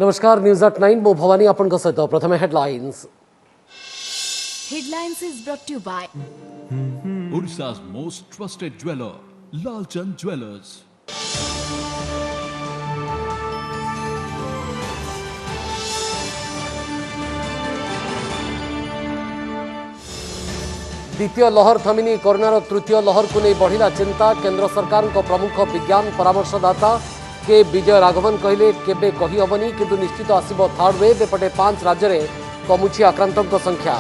नमस्कार news at 9 मो भवानी आपन सहित प्रथम headlines is brought to you by Odisha's most trusted jeweler, Lalchand Jewelers. द्वितीय लहर थमिनी कोरोनार तृतीय लहर को नहीं बढ़िला चिंता केंद्र सरकार को प्रमुख विज्ञान परामर्शदाता के विजय राघवन कहले केबे कही हबनी किंतु निश्चित आसिबो थर्ड वेव एपटे 5 राज्य में कमुची आक्रांतों संख्या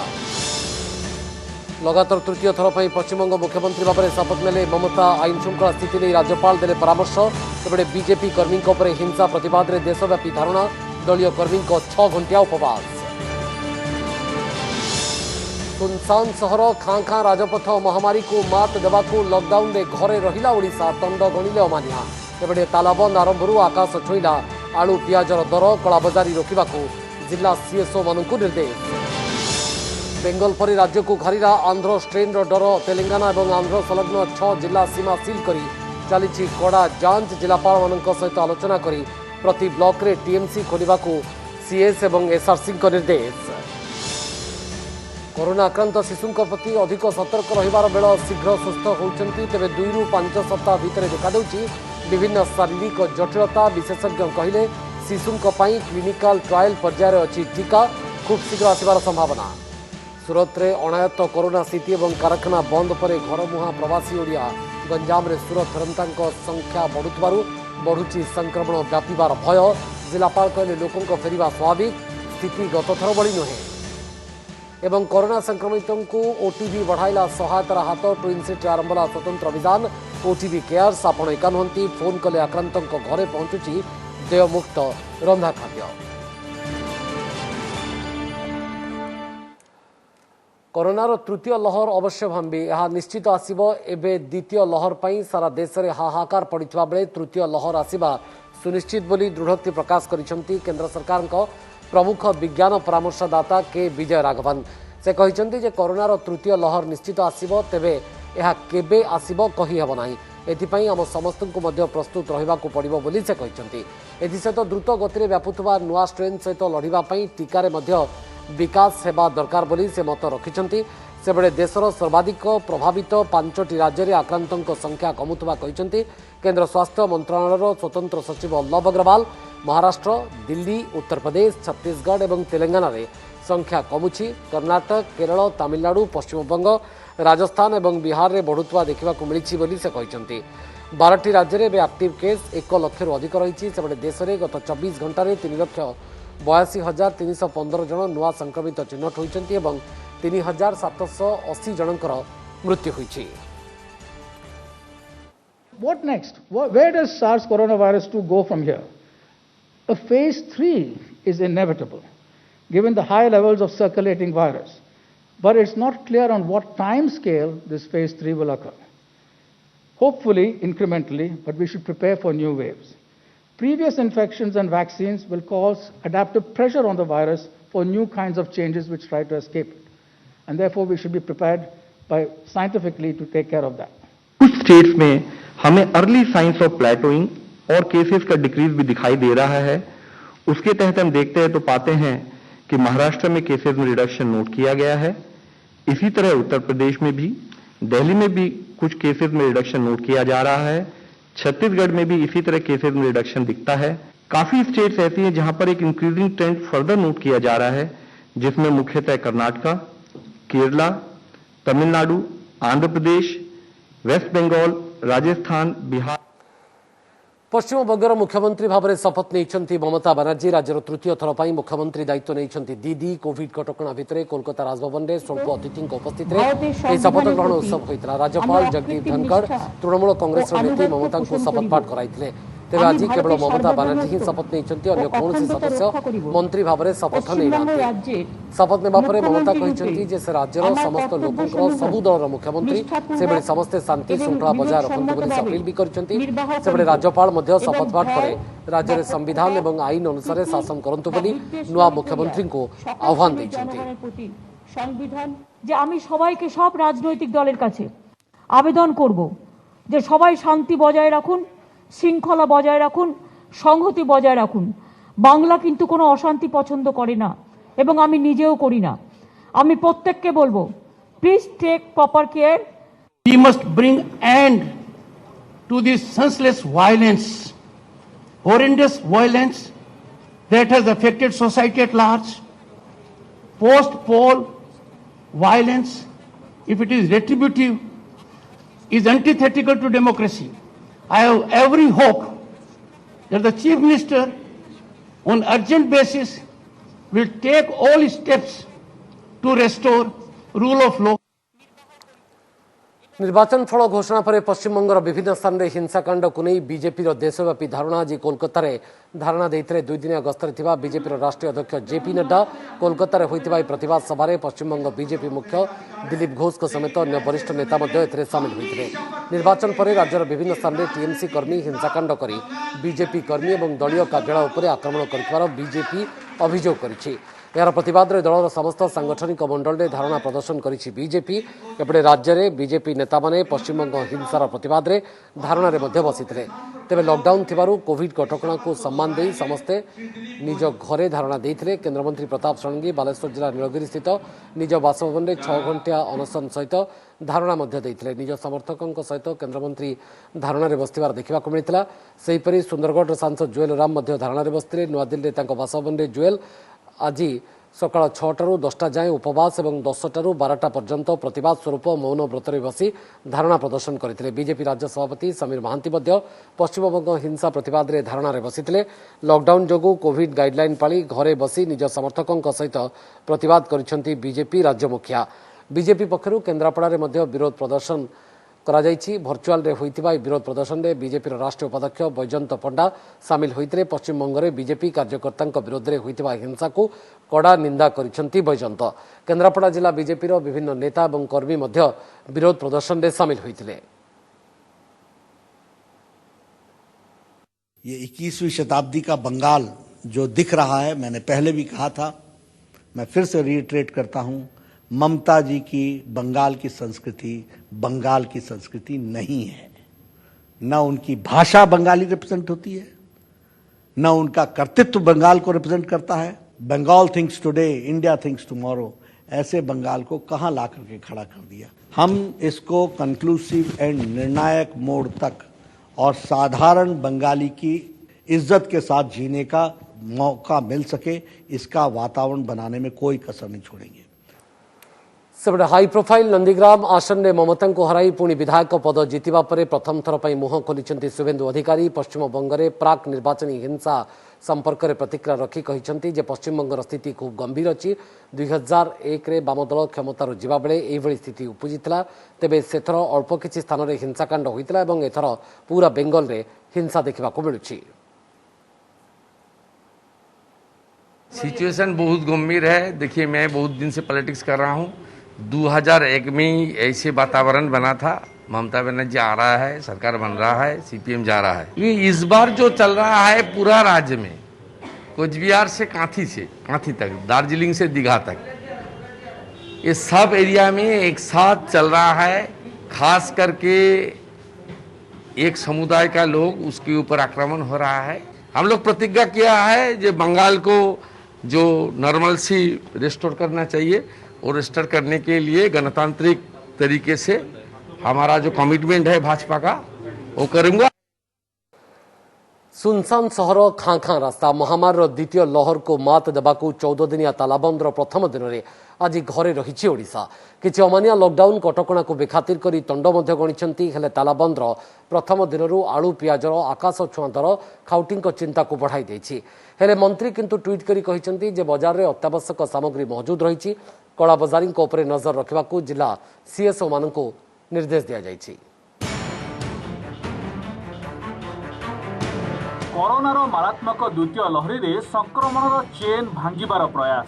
लगातार तृतीय थर पर पश्चिमबंग मुख्यमंत्री भाव में शपथ नेले ममता आईन श्रृंखला स्थिति नहीं राज्यपाल देले परामर्श तेबे बीजेपी कर्मी हिंसा प्रतिवाद में देशव्यापी धारणा दलीय कर्मी 6 घंटिया उपवास सुनसान सहर खाँ खाँ राजपथ महामारी को मात देवा लॉकडाउन रे घरे रहिला ओडिशा दंड गणिले अमानिया तेबे तालाबंद आरंभरू आकाश छुईला आलू पियाजर दर कलाबजारी रोकने जिला सीएसओ मानू निर्देश बेंगल पर राज्य को घारिला आंध्र स्ट्रेन डर तेलंगाना और आंध्र संलग्न 6 जिला सीमा सील करी चली कड़ा जांच जिलापाल मान सहित आलोचना करी प्रति ब्लॉक रे टीएमसी खोलने को सीएस और एसआरसी निर्देश कोरोना आक्रांत शिशुं प्रति अधिक सतर्क रहिबार बेल शीघ्र सुस्थ होती तेज 2 ରୁ 5 सप्ताह भितर देखा विभिन्न शारीरिक जटिलता विशेषज्ञ कहले शिशुं क्लिनिकल ट्रायल पर्यायर अच्छी टीका खूब शीघ्र आसबार संभावना सूरत रे अनायत्त कोरोना स्थिति और कारखाना बंद पर घर मुहा प्रवासी ओडिया गंजाम रे सूरत फेरंता संख्या बढ़ुची संक्रमण व्यापार भय जिलापाल कहले लोकों फेरिबा स्वाभाविक स्थिति गत थर भली नुहे एवं कोरोना संक्रमितों को ओटीवी बढ़ाइला सहायतार हाथ ट्विन सिटी आरंभ स्वतंत्र अभियान ओटीवी केयर्स आपण एका नुहंती फोन कले आक्रांतों घरे पहुंचुची देयमुक्त रंधा खाद्य कोरोनार तृतीय लहर अवश्य भांबी यह निश्चित आसिबो एबे द्वितीय लहर पई सारा देश में हाहाकार पड़िथिबा बेले तृतीय लहर आसिबा सुनिश्चित बोली दृढ़ोक्ति प्रकाश करिसेंती केंद्र सरकार को प्रमुख विज्ञान परामर्शदाता के विजय राघवन से कहते जे कोरोनार तृतीय लहर निश्चित आसिबो तेबे यह केबे आसिबो कही हेबो नाही एथिपाई आम समस्त को मध्य प्रस्तुत रहिबाकू पड़िबो बोली से कहते एथिसहित द्रुत गति व्यापुवा नुआ स्ट्रेन सहित लड़िबा पई टीकार मध्य विकास हेबा दरकार बोली से मत रखिछंती से बेले देशर सर्वाधिक प्रभावित 5टी राज्य में आक्रांतों संख्या कमुवा कहते केंद्र स्वास्थ्य मंत्रालय स्वतंत्र सचिव लव अग्रवाल महाराष्ट्र दिल्ली उत्तर प्रदेश छत्तीसगढ़ और तेलंगाना रे संख्या कमुची कर्नाटक केरल तमिलनाडु पश्चिमबंग राजस्थान और बिहार में बढ़ुवा देखा मिली से कहते 12टी राज्य में एक्टिव केस 1 लाख अधिक रही से देश में गत 24 घंटे 3,82,315 जन नुआ संक्रमित चिन्हट होती 3,780 जनकर मृत्यु हुई। What next? Where does SARS coronavirus 2 go from here? A phase 3 is inevitable, given the high levels of circulating virus. But it's not clear on what time scale this phase 3 will occur. Hopefully, incrementally, but we should prepare for new waves. Previous infections and vaccines will cause adaptive pressure on the virus for new kinds of changes which try to escape it. And therefore, we should be prepared by scientifically to take care of that. कुछ states में हमें early signs of प्लेटोइंग और cases का decrease भी दिखाई दे रहा है। उसके तहत हम देखते हैं तो पाते हैं कि महाराष्ट्र में केसेस में रिडक्शन नोट किया गया है। इसी तरह उत्तर प्रदेश में भी, दिल्ली में भी कुछ केसेस में रिडक्शन नोट किया जा रहा है। छत्तीसगढ़ में भी इसी तरह केसेस में रिडक्शन दिखता है। काफी स्टेट्स ऐसी हैं जहां पर एक इंक्रीजिंग ट्रेंड फर्दर नोट किया जा रहा है, जिसमें मुख्यतः कर्नाटका, केरला, तमिलनाडु, आंध्र प्रदेश, वेस्ट बंगाल, राजस्थान, बिहार। पश्चिम बंगर मुख्यमंत्री भाव में शपथ नहीं ममता बानार्जी राज्यर तृतीय थर पर मुख्यमंत्री दायित्व नहीं दीदी कोविड कटकणा भितर कोलकाता राजभवन में स्वल्प अतिथि उपस्थित शपथ ग्रहण उत्सव होता राज्यपाल जगदीप धनखड़ तृणमूल कांग्रेस नेत्री ममता शपथ पाठ कराई तेज आज केवल ममता बानार्जी ही शपथ नहीं अन्य कौन सदस्य मंत्री भाव में शपथ नहीं शपथ नेबा परे ममता कहते से राज्यर समस्त लोकों सबु दलर मुख्यमंत्री से समस्ते शांति श्रृंखला बजाय रखते अपील भी करते राज्यपाल शपथ पाठ पर राज्य में संविधान और आईन अनुसार शासन करंतु बोली नुआ मुख्यमंत्री को आह्वान देइछन्ति संविधान जे आमी सबाइके सब राजनैतिक दलेर काछे आवेदन करब जे सबाई शांति बजाय राखुन शृंखला बजाय राखुन संहति बजाय राखुन বাংলা কিন্তু কোনো অশান্তি পছন্দ করে না এবং আমি নিজেও করি না। আমি প্রত্যেককে বলবো, please take proper care. We must bring end to this senseless violence, horrendous violence that has affected society at large. Post-poll violence, if it is retributive, is antithetical to democracy. I have every hope that the Chief Minister on urgent basis will take all steps to restore rule of law. निर्वाचन फल घोषणा पर पश्चिमबंगर विभिन्न स्थान में हिंसाकांड को नहीं BJP देशव्यापी धारणा आज कोलकाता रे धारणा देते दुई दिनिया गस्तर थिबा बीजेपी राष्ट्रीय अध्यक्ष जेपी नड्डा कोलकाता रे होइतिबा प्रतिवाद सभा पश्चिमबंग बीजेपी मुख्य दिलीप घोष समेत अन्य वरिष्ठ नेता सामिल होते। निर्वाचन पर राज्यर विभिन्न स्थान में टीएमसी कर्मी हिंसाकांड कर बीजेपी कर्मी और दलीय कार्यालय उपर आक्रमण कर बीजेपी अभियोग करिछि। यार प्रतिवाद दलर समस्त सांगठनिक मंडल में धारणा प्रदर्शन करिछि बीजेपी। एपटे राज्य में बीजेपी नेता माने पश्चिमबंग हिंसार प्रतिवाद धारणा बसिथिले। तेबे लॉकडाउन थिबारु कोविड कटकणा को सम्मान दे समस्ते निज घरे धारणा देइथिले। केन्द्रमंत्री प्रताप षडंगी बालेश्वर जिला नीलगिरी स्थित निज बासभवन में 6 घंटिया अनशन सहित धारणा देइथिले। निज समर्थकों सहित केन्द्रमंत्री धारणा बसथिबार देखा मिलता। सेहीपरि सुंदरगढ़ सांसद जुएल राम धारणा बसथिले। नुआदिल्ली बासभवन में जुएल आज सकाल 6टारू 10टा जाए उपवास और 10टारू 12टा पर्यंत प्रतिवाद स्वरूप मौन व्रत बसी धारणा प्रदर्शन करते। बीजेपी राज्य सभापति समीर महांती पश्चिमबंग हिंसा प्रतिवाद में धारणा बसी लॉकडाउन जोगु कोविड गाइडलाइन पाली घरे बसी निज समर्थकों सहित प्रतिवाद करिसेंती बीजेपी राज्य मुखिया। बीजेपी पक्षरु केन्द्रापड़ा विरोध प्रदर्शन भर्चुआल होइतिबा विरोध प्रदर्शन में बीजेपी राष्ट्रीय उपाध्यक्ष बैजयंत पंडा सामिल होते। पश्चिमबंग में बीजेपी कार्यकर्ता विरोध में होइतिबा हिंसा को कड़ा निंदा करिसेंती बैजयंत। केन्द्रापड़ा जिला बीजेपी विभिन्न नेता और कर्मी विरोध प्रदर्शन में सामिल होते। ये 21वीं शताब्दी का बंगाल जो दिख रहा है, मैंने पहले भी कहा था, मैं फिर से रिइटरेट करता हूं, ममता जी की बंगाल की संस्कृति बंगाल की संस्कृति नहीं है। न उनकी भाषा बंगाली रिप्रेजेंट होती है, न उनका कर्तृत्व बंगाल को रिप्रेजेंट करता है। Bengal thinks today, India thinks tomorrow, ऐसे बंगाल को कहां ला करके खड़ा कर दिया। हम इसको कंक्लूसिव एंड निर्णायक मोड़ तक और साधारण बंगाली की इज्जत के साथ जीने का मौका मिल सके, इसका वातावरण बनाने में कोई कसर नहीं छोड़ेंगे। सेपटे हाई प्रोफाइल नंदीग्राम आसन में ममता को हराई पुणी विधायक पद जीतिबा परे प्रथम थर पर मुह खोली शुभेन्दु अधिकारी। पश्चिमबंग में प्राक निर्वाचनी हिंसा संपर्क में प्रतिक्रिया रखी कहते जे पश्चिमबंगर स्थिति खूब गंभीर अच्छी। 2001 रे वाम दल क्षमतार जावा बेले एभली स्थिति उपजिता। तेबे सेथर अल्प किछि स्थान में हिंसाकांड होइतिला एवं एथर पूरा बेंगल रे हिंसा देखा मिलुछि। सिचुएशन बहुत गंभीर है। देखिए, मैं बहुत दिन से पॉलिटिक्स कर रहा हूँ। 2001 में ऐसे वातावरण बना था, ममता बनर्जी आ रहा है, सरकार बन रहा है, सीपीएम जा रहा है। ये इस बार जो चल रहा है पूरा राज्य में, कोचबिहार से कांथी तक, दार्जिलिंग से दीघा तक, ये सब एरिया में एक साथ चल रहा है। खास करके एक समुदाय का लोग, उसके ऊपर आक्रमण हो रहा है। हम लोग प्रतिज्ञा किया है जो बंगाल को जो नॉर्मलसी रिस्टोर करना चाहिए, और रिस्टोर करने के लिए गणतांत्रिक तरीके से हमारा जो कमिटमेंट है भाजपा का, वो करूंगा। सुनसान सहर खाँ खाँ रास्ता महामारी द्वितीय लहर को मात देवाकू 14 दिनिया तालाबंदर प्रथम दिन में आज घरे रही ओडिशा। किछि अमानिया लॉकडाउन कटकणा को बेखातिर करी दंड गणिछंती। हेले तालाबंदर प्रथम दिन आलू पियाजर आकाश छुआ दर खाउटी चिंता को बढ़ाई देछि। हेले मंत्री किंतु ट्वीट करी कहिसंती जे बाजार रे अत्यावश्यक सामग्री मौजूद रही। कला बजारी उपरे नजर रखिबाकू जिला सीएसओ मानकू निर्देश दिया जायछि। कोरोनार मारात्मक द्वितीय लहरी रे संक्रमणर चेन भांगिबार प्रयास।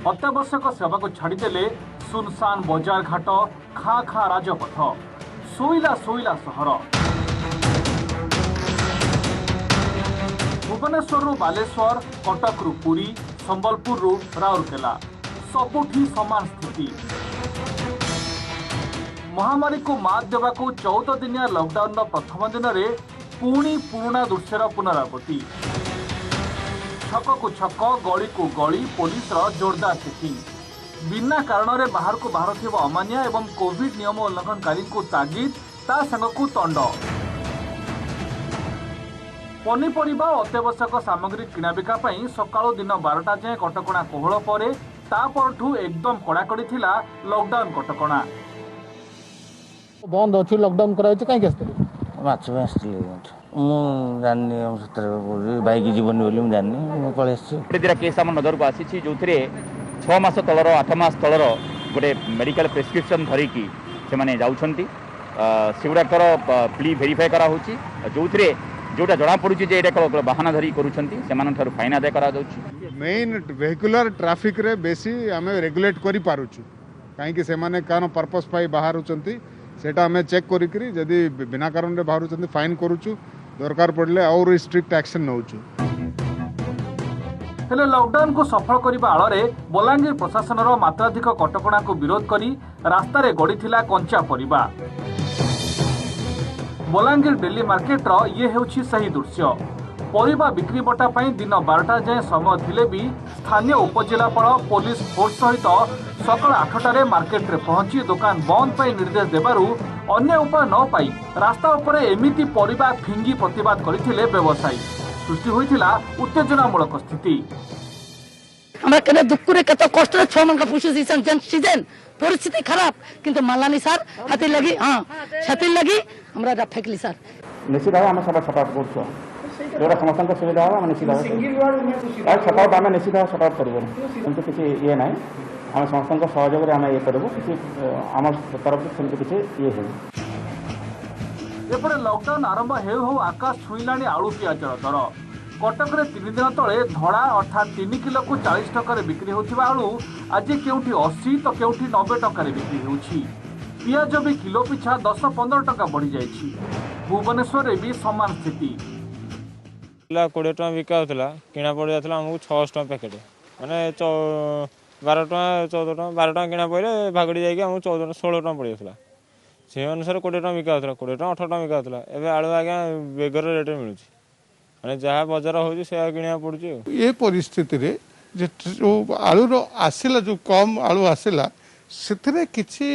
अत्यावश्यक सेवा को छाड़ीदेले सुनसान बजार घाट, खाँ खाँ राजपथ, शोइला शोइला सहर। भुवनेश्वर बालेश्वर, कटक पुरी, संबलपुर राउरकेला, सबुठी समान स्थिति। महामारी को मात देवाकू 14 दिनिया लॉकडाउन प्रथम दिन में पुणी पुराणा दृश्यर पुनरावृत्ति। छक को छक गली को गली पुलिस जोरदार चेकिंग बिना कारण रे बाहर को बाहर अमानिया एवं कोविड नियम उल्लंघनकारी को तागिद ता संग को तंड पनीपरिबा और अत्यावश्यक सामग्री किणाबिका सकाळु दिन 12टा जाए कटकणा कोहल पर तापरठू एकदम कड़ाकड़ी थिला लॉकडाउन कटकणा बंद अच्छी लॉकडाउन कराई कहीं माछ आसती जानी बैक जीवन बोली जानी पलि केस आम नजर को आसी जो 6 मास तलर 8 मास तलर गोटे मेडिकल प्रेस्क्रिप्शन धरिकी से जाऊँगी सेगुड़ाकर प्ली भेरीफाए करा जो जोटा जना पड़ुची जे एटा बाहाना धरी करूछंती फाइन आदाय करा मेन वेहिकुलर ट्रैफिक रे बेसी आमे रेगुलेट करि पारुछु काहे से माने कानो पर्पस पाई बाहर होचंती सेटा आमे चेक करी करी जदी बिना कारण रे बाहर होचंती फाइन करूछु दरकार पड़ले और स्ट्रिक्ट एक्शन नउछु। हेले लॉकडाउन को सफल करबा आଳରେ बलांगीर प्रशासन रो मात्राधिक कटकणा को विरोध करी रास्ता रे गड़ीथिला कंचा परिबा। बलांगीर डेली मार्केट रो ये हेउछि सही दृश्य परिबा बिक्री बटा पाई दिन 12टा जाए समय थिले भी स्थानीय उपजिलापाल पुलिस फोर्स सहित सकाळ 8टारे मार्केट रे पहुंची दुकान बंद पाई निर्देश देबारु अन्य उपाय न पाई रास्ता उपरे एमिति परिबा फिंगी प्रतिवाद करथिले व्यवसायी सृष्टि होइथिला उत्तेजनामूलक स्थिति। हमरा केने दुकुरे कत कष्ट 6 मन का पुलिस सीजन परिस्थिति खराब किंतु मालानी सर हाथी लगी हां छाती लगी हमरा फेकली सर निश्चित भाव आम सब सपोर्ट करछो जोरा समस्त सुविधा हो निश्चित भाव सपोर्ट आम निश्चित भाव सपोर्ट करबो किंतु किसी ये नाही आम समस्त सहयोग रे आम ये करबो किसी आम तरफ से किसी ये है एपटे लॉकडाउन आरंभ हो आकाश छुईलाणी आलू पियाजर दर कटक रे 3 दिन तले धड़ा अर्थात 3 किलो को 40 टका बिक्री होथिबा आलू आज केउठी 80 तो केउठी 90 टका बिक्री होउछि पियाज भी किलो पिछा 10-15 टका बढ़ी जाइछि। भुवनेश्वर रे भी समान स्थिति 20 टका बिका होतला किना पड़ जातला हमहु 600 टका पैकेट माने 12 टका 14 टका 12 टका किना पड़े भागड़ी जाई के हमहु 14 16 टका पड़ जातला से अनुसार 20 टका बिका होतला 20 टका 18 टका बिका होतला एबे आलू आगे बेगर रेट मिलुछि माने जहाँ बजार होउछि से किना पड़ुछि। ये परिस्थिति रे जे आलू रो आसिला जो कम आलू आसिला सेथरे किछि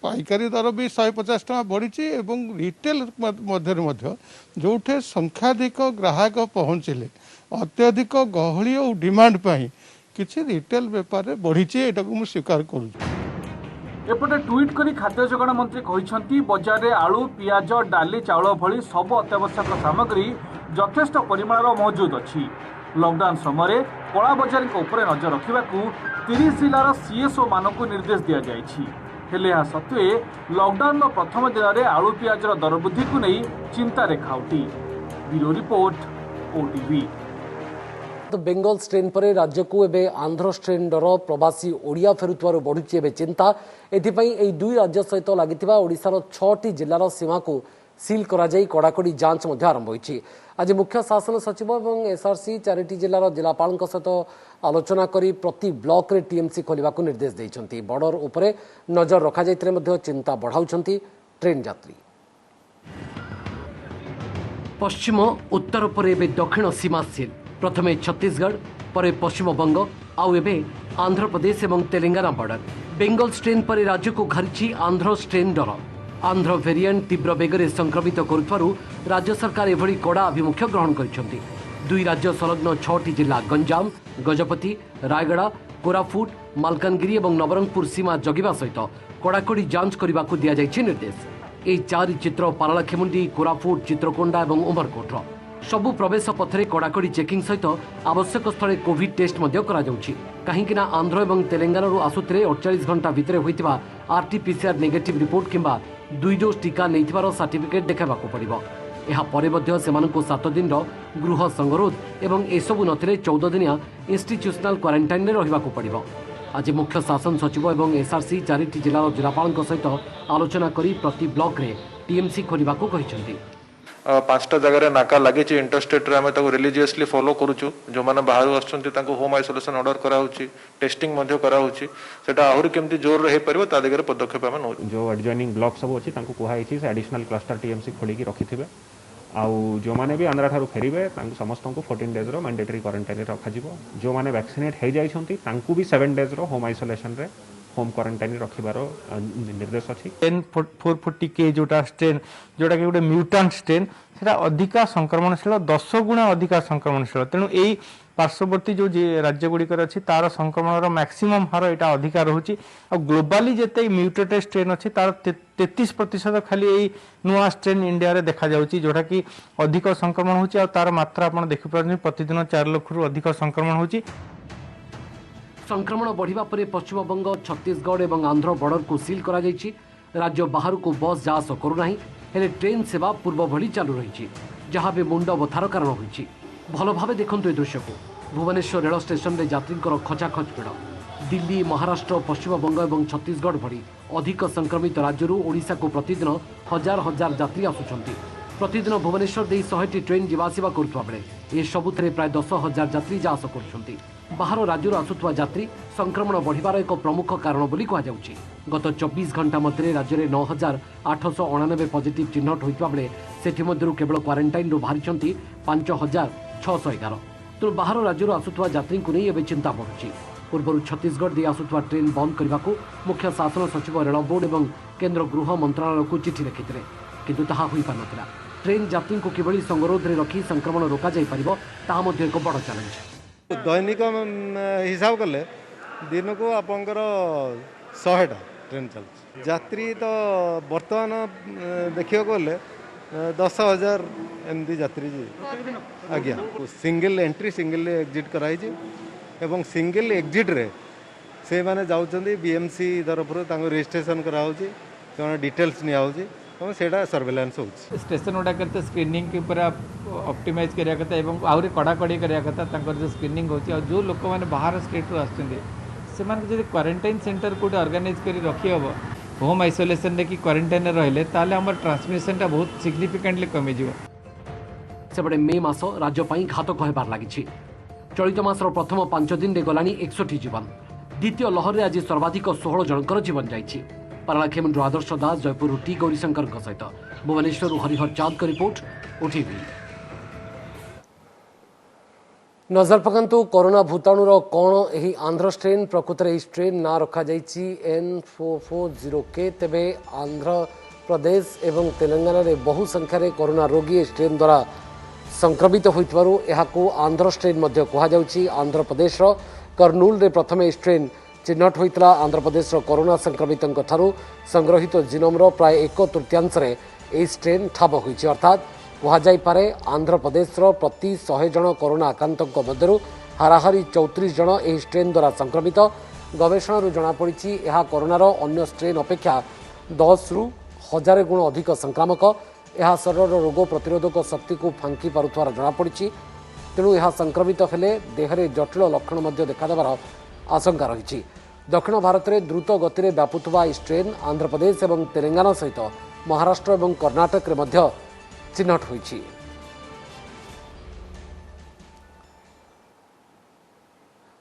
पाइकारी दर भी 150 टका बढ़ी एवं रिटेल मध्य जो संख्याधिक ग्राहक पहुँचले अत्यधिक गहली और डिमांड पाई किछि रिटेल बेपार बढ़ी एटा को स्वीकार करूँ। एपटे ट्वीट करी खाद्य जोगाण मंत्री कहिसंती बजार रे आलू पियाज डाली चाउल भली सब अत्यावश्यक सामग्री यथेष्ट परिमाण मौजूद अछि। लॉकडाउन समय कला बजारी उपरे नजर रखिबाकू 30 जिलार सीएसओ मानकू निर्देश दिया जाइछि हेले या सत्वे लॉकडाउन प्रथम दिन में आलू पियाजर दर वृद्धि को नहीं चिंता रेखाउटी। Bureau report OTV. तो बेंगल स्ट्रेन पर राज्य को एबे आंध्र स्ट्रेन डर प्रवासी ओडिया फेरुथवार बढ़ुची एबे चिंता एथिपाई एई दुई राज्य सहित लागिथिबा ओडिशार 6टी जिल्लार सीमा को सील करा जाई कड़ाकड़ी जांच मध्य आरंभ होईछि। आज मुख्य शासन सचिव और एसआरसी 4टी जिल्लार जिलापाल सहित आलोचना करी प्रति ब्लॉक रे टीएमसी खोलिबा को निर्देश दैछंती। बॉर्डर उपरे नजर रखा जाइतरे मध्य चिंता बढ़ाउछंती ट्रेन यात्री। पश्चिम उत्तर पर एबे दक्षिण सीमा सील प्रथमे छत्तीसगढ़ पर पश्चिमबंग आउ एबे आंध्र प्रदेश एवं तेलंगाना बॉर्डर। बेंगल स्ट्रेन पर राज्य को घरिछि आंध्र स्ट्रेन डर। आंध्र वेरिएंट तीव्र बेगरे संक्रमित करुथारु राज्य सरकार एभली कड़ा आभिमुख्य ग्रहण करिसेंती। दुई राज्य संलग्न 6टी जिला गंजाम गजपति रायगड़ा कोरापुट मालकानगिरी और नवरंगपुर सीमा जगिबा सहित कड़ाकड़ी जांच करने को दिया जाइछि निर्देश। एही 4 चित्र पारलाखेमुंडी कोरापुट चित्रकोंडा और उमरकोटर सबु प्रवेश पथरे कड़ाकड़ी चेकिंग सहित आवश्यक स्थले कोविड टेस्ट मध्य करा जाउछि। काहींकिना आंध्र और तेलंगाना आसुथिले 48 घंटा भितर होइतिबा आरटीपीसीआर नेगेटिव रिपोर्ट किंबा 2 डोज टीका नैथिबार सर्टिफिकेट देखाबाकू पड़िबो। ଏହା ପରେ ମଧ୍ୟ ସେମାନଙ୍କୁ 7 ଦିନର ଗୃହ ସଂଗରୋଧ ଏବଂ ଏସବୁ ନଥିଲେ 14 ଦିନିଆ ଇନଷ୍ଟିଚ୍ୟୁସନାଲ କ୍ୱାରେଣ୍ଟାଇନରେ ରହିବାକୁ ପଡ଼ିବ। ଆଜି ମୁଖ୍ୟ ଶାସନ ସଚିବ ଏବଂ ଏସଆରସି 4ଟି ଜିଲ୍ଲାର ଜିଲ୍ଲାପାଳଙ୍କ ସହିତ ଆଲୋଚନା କରି ପ୍ରତି ବ୍ଲକରେ टीएमसी खोलिबाकू कहिसंती। 5टा जगह नाका लगी इंटरस्टेट रे आमे ताको रिलीजियसली फॉलो करूछु जो माने बाहर आछंती ताको होम आइसोलेशन ऑर्डर करा होची टेस्टिंग मध्य करा होची सेटा आहुरी केमती जोर रे परिबो ता दिगरे पदक्षेप आमे नो जो एडजॉइनिंग ब्लॉक सब अछि ताको कुहा हिची एडिशनल क्लस्टर टीएमसी खोली की रखिथिबे आउ जो मैंने भी आंध्रा ठारू फेरिबे समस्त को 14 डेज रो मैंडेटरी क्वारंटाइन रखा जिवो जो मैंने वैक्सीनेट हो जाइछंती तांकू भी 7 डेज रो होम आइसोलेशन रे होम क्वारंटाइन रखिबार निर्देश अछि। 440K जोटा स्ट्रेन जोटा कि गोटे म्यूटांट स्ट्रेन सेटा अधिका संक्रमणशील 10 गुणा अधिका संक्रमणशील तेणु यही पार्श्ववर्ती जो राज्य गुड़िकर अच्छी तार संक्रमण मैक्सिमम हार यहाँ अधिका रोचे आ ग्लोबाली जिते म्यूटेटेड स्ट्रेन अच्छी तार 33% खाली यही नुआ स्ट्रेन इंडिया रे देखा जाउची जोटा कि अधिक संक्रमण होची आ तार मात्रा आपण देखि पारनी प्रतिदिन 4 लाख रु अधिक संक्रमण होची। संक्रमण बढ़िबा परे पश्चिमबंग छत्तीसगढ़ और आंध्र बॉर्डर को सील करा जायछि। राज्य बाहर को बस जा आस करू नाही हेले ट्रेन सेवा पूर्व भली चालू रही जहाँ भी मुंड बथार कारण होइछि। भल भाव देखंतु ए दृश्य को भुवनेश्वर रेल स्टेशन रे यात्रींकर खचाखच भिड़। दिल्ली महाराष्ट्र पश्चिमबंग और छत्तीसगढ़ भली अधिक संक्रमित राज्य ओडिशा को प्रतिदिन हजार हजार यात्री आसुछंती। प्रतिदिन भुवनेश्वर दे 100टी ट्रेन जीवासीवा करुवा बेले ए सबुथरे प्राय 10,000 यात्री जा आस करुछंती। बाहर राज्य आसुवा यात्री संक्रमण बढ़िबार एक प्रमुख कारण बोली कहुछि। गत 24 घंटा मध्य राज्य में 9,899 पॉजिटिव चिन्हट होता बेले सेठी मध्यरु केवल क्वारंटाइन बाहरी 5,611। तेणु बाहर राज्य आसुवा यात्री को नहीं एवं चिंता बढ़ुछि। पूर्व छत्तीसगढ़ दे आसुवा ट्रेन बंद करने को मुख्य शासन सचिव रेल बोर्ड और केंद्र गृह मंत्रालय को चिठी लिखिते किंतु ताहा होई पार नथिला। ट्रेन यात्री को किभली संगरोध में रखी संक्रमण रोका जाई परिबो ताहा मध्ये एक बड़ चैलेंज। दैनिक हिसाब कले दिन को आपंकर 100टा ट्रेन चलती यात्री तो बर्तमान देखिए गले 10,000 एमती यात्री आज्ञा सिंगल एंट्री सिंगल एग्जिट कराई एवं सिंगल एग्जिट रे से माने जाउचंदी बीएमसी तरफ रजिस्ट्रेशन करा डिटेल्स निया सेटा सर्वेलेंस हो स्टेशन गुड़ा करते स्क्रीनिंग के पूरा ऑप्टिमाइज करिया कथा एवं आउरी कड़ाकड़ी करिया कथा तांकर जो स्क्रीनिंग होची और जो लोक माने बाहर स्टेट रो आछथि से मान जदि क्वारंटाइन सेंटर कोटे ऑर्गेनाइज करी रखी हबो होम आइसोलेशन रे की क्वारंटाइन रे रहले ताले हमर ट्रांसमिशन ता बहुत सिग्निफिकेंटली कमी जिवो। सेबडे मे मास राज्य पई घातक हेबार लागिछि। चलित मासर प्रथम 5 दिन रे गलानी 100 जीवन। द्वितीय लहर रे आज सर्वाधिक 16 जनकर जीवन जाइछि। पारालाखेमुंडु आदर्श दास जयपुर टी गौरीशंकर सहित भुवनेश्वर हरिहर चाँद का रिपोर्ट ओटीवी। नजर पकांतु कोरोना भूताणुर कौन यही आंध्र स्ट्रेन प्रकृत में स्ट्रेन ना रखा जाइछि N440K। तेबे आंध्र प्रदेश एवं तेलंगाना रे बहु संख्यार कोरोना रोगी स्ट्रेन द्वारा संक्रमित होइतबारु एहाकु आंध्र स्ट्रेन मध्य कहा जाउछि। आंध्र प्रदेश कर्नूल रे प्रथम स्ट्रेन चिन्हट होता। आंध्र प्रदेश कोरोना संक्रमितों ठारू संग्रहित जीनोम प्राय 1/3 रे ए स्ट्रेन ठाब होइछि। अर्थात कहुजाइपे आंध्र प्रदेश प्रति 100 जन कोरोना आक्रांतों मध्यरु हाराहारी 34 जन एही स्ट्रेन द्वारा संक्रमित। गवेषणा जनापड़ी यह कोरोनार अन्य स्ट्रेन अपेक्षा 10 रु 1000 गुण अधिक संक्रामक। यह शरीर रोग प्रतिरोधक शक्ति को फांकी पारुथार जनापड़ी। तेणु यह संक्रमित हेले देहरे जटिल लक्षण देखादेवार आशंका रही। दक्षिण भारत में द्रुत गति में व्यापुवा स्ट्रेन आंध्र प्रदेश और तेलंगाना सहित महाराष्ट्र और कर्णाटक में चिन्हट होइछि।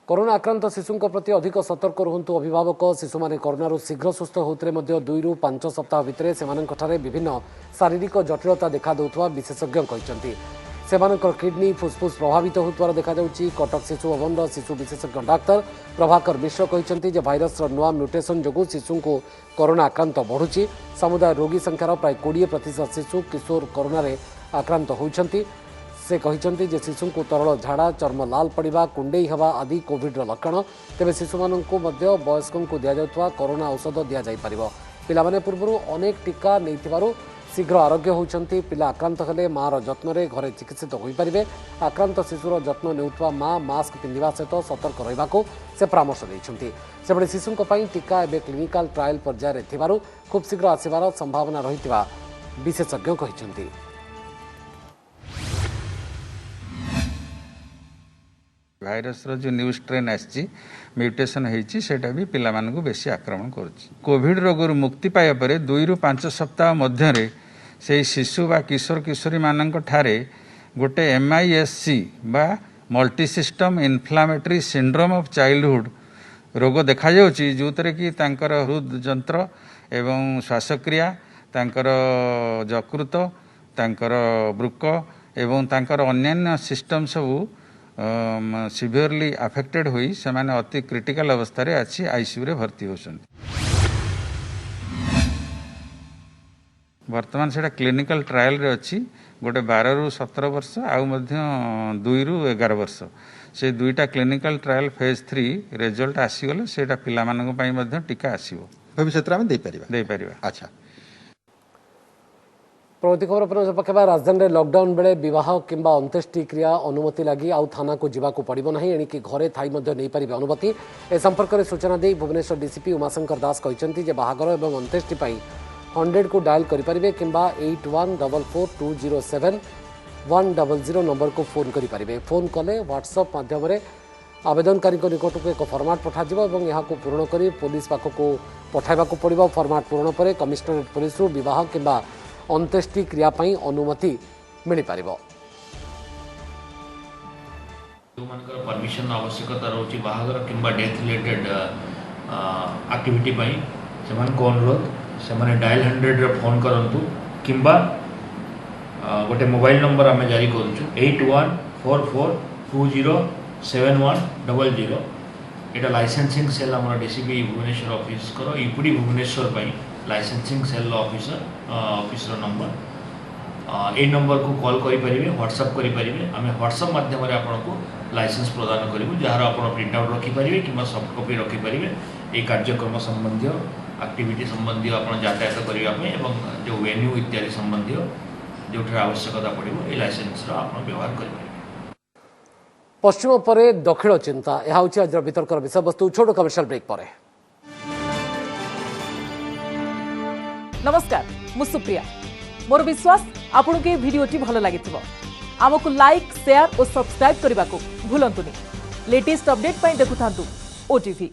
कोरोना आक्रांत शिशुंक प्रति अधिक सतर्क रुहंतु अभिभावक। शिशु माने कोरोनारू शीघ्र सुस्थ होउतरे मध्य 2 रु 5 सप्ताह भितरे सेमानंकठारे विभिन्न शारीरिक जटिलता देखा देउथवा विशेषज्ञ कहिसंती। सेमानंकर किडनी फुसफुस प्रभावित होउतवार देखा जाउछि। कटक शिशु भवनर शिशु विशेषज्ञ डाक्टर प्रभाकर मिश्र कहिसंती जे भाइरस नुआ म्यूटेशन जोगु शिशुंको कोरोना आक्रांत बढ़ुछि। समुदाय रोगी संख्यार प्राय 20% शिशु किशोर कोरोना रे आक्रांत होइछंती। से कहिसंती जे शिशुंको तरल झाड़ा चर्म लाल पड़िबा कुंडेई हवा आदि कोविड लक्षण। तेबे शिशु मानंको मध्य वयस्कों दिया जाउथवा कोरोना औषध दिया जाई परिबो। पिलामाने पूर्वरु अनेक टीका नेइथिबारु शीघ्र आरोग्य होउछंती। पिला आक्रांत हेले मार जत्न रे घरे चिकित्सित होई परिबे। आक्रांत शिशुर जत्न नेउथवा मां मास्क पिंधिबा सहित सतर्क रहिबाको से परामर्श दैछंती। सेबडे शिशुंको पई टीका एबे क्लिनिकल ट्रायल पर्याय रे थिबारु खूब शीघ्र आसिबार संभावना रहितिबा विशेषज्ञ कहिसंती। भाइरस जो न्यू स्ट्रेन आसी म्यूटेशन होती सेटा भी पिला मानकु बेसी आक्रमण करुच्ची। कोविड रोगर मुक्ति पाया परे 2 रु 5 सप्ताह मध्य से शिशु बा किशोर किशोरी मानक ठारे गोटे MISC बा multi system inflammatory syndrome of childhood रोग देखा जाउची जोतरे कि तांकर हृद जंत्र एवं श्वासक्रिया तांकर यकृत तांकर वृक्क एवं तांकर अन्यान्य सिस्टम सबू सिवियरली अफेक्टेड हुई से माने अति क्रिटिकल अवस्था रे अच्छी आईसीयू रे भर्ती होसन। वर्तमान से क्लिनिकल ट्रायल रे अच्छी गोटे 12 रु 17 वर्ष आउ मध्य 2 रु 11 वर्ष से दुईटा क्लिनिकल ट्रायल फेज 3 रिजल्ट आसीगले सेटा पिला मानक पई मध्य टीका आसीबो भविष्य में दे पारिबा। अच्छा प्रवृत्ति खबर पर पकेबा राजधानी में लॉकडाउन बेले विवाह किंबा अंत्येष्टि क्रिया अनुमति लगी आउ थाना को जीवाकू पड़िबो नहीं एणिकी घरे थाई मध्य नहीं पारिबे अनुमति। ए संपर्क में सूचना दे भुवनेश्वर डीसीपी उमाशंकर दास कहते जे बाहागर एवं अंत्येष्टि 100 को डायल करें किंबा 8144207100 नंबर को फोन करें। फोन कले व्हाट्सएप माध्यम आवेदनकारी निकट को एक फॉर्मेट पठाଯିବ ଏବଂ ଏହାକୁ ପୂରଣ କରି पुलिस ପାଖକୁ ପଠାଇବାକୁ ପଡ଼ିବ। ଫର୍ମାଟ ପୂରଣ ପରେ କମିଶନରେଟ୍ पुलिसରୁ विवाह କିମ୍ବା अंत्येष्टि क्रिया ପାଇଁ ଅନୁମତି ମିଳିପାରିବ। परमिशन आवश्यकता रोची बाहागर किंबा डेथ रिलेटेड एक्टिविटी ପାଇଁ ସେମାନଙ୍କୁ ଅନୁରୋଧ ସେମାନେ डायल 100 रे फोन करंतु किंबा गोटे मोबाइल नंबर आम जारी करूँ 8144207100 एटा लाइसेंसिंग सेल आम डीसीपी भुवनेश्वर ऑफिस करो ईपुडी Bhubaneswar licensing cell officer number ए नंबर को कॉल करें व्हाट्सएप करें आम व्हाट्सएप माध्यम आपको लाइसेंस प्रदान करूँ जार आप प्रिंट आउट रखिपारे कि सॉफ्ट कॉपी रखिपारे ये कार्यक्रम संबंधी एक्टिविटी संबंधी आप यातायात करने जो वेन्यू इत्यादि संबंधी जो आवश्यकता पड़ो ये लाइसेंस आप व्यवहार करें। पश्चिम पर दक्षिण चिंता यह आज वितर्कर विषय वस्तु छोट कमर्शियल ब्रेक पर। नमस्कार मु सुप्रिया मोर विश्वास आपन के वीडियोटी भल लगी आमको लाइक शेयर और सब्सक्राइब करने को भूलंतुनि। लेटेस्ट अपडेट देखुथांतु ओटीवी।